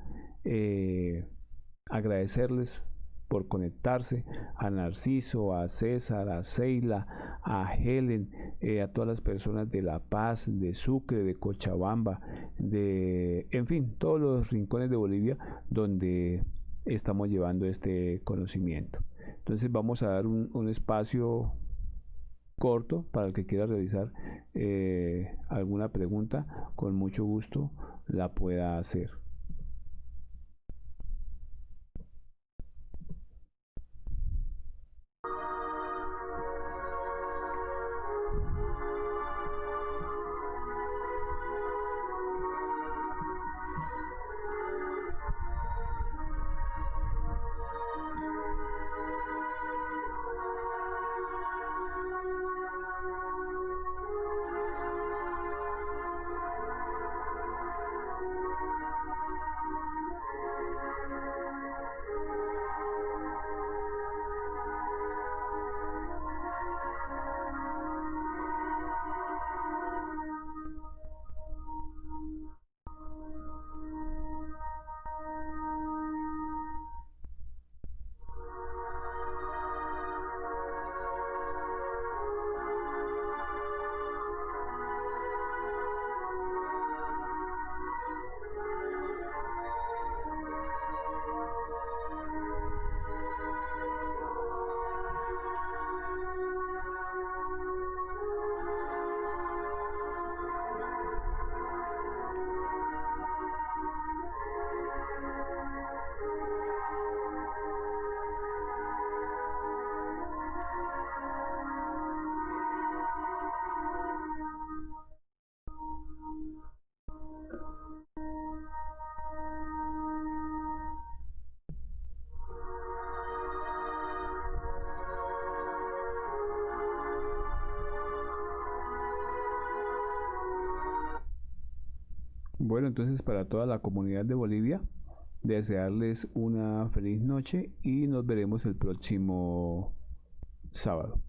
Agradecerles por conectarse, a Narciso, a César, a Seila, a Helen, a todas las personas de La Paz, de Sucre, de Cochabamba, en fin, todos los rincones de Bolivia donde estamos llevando este conocimiento. Entonces vamos a dar un espacio corto para el que quiera realizar alguna pregunta, con mucho gusto la pueda hacer. Bueno, entonces para toda la comunidad de Bolivia, desearles una feliz noche y nos veremos el próximo sábado.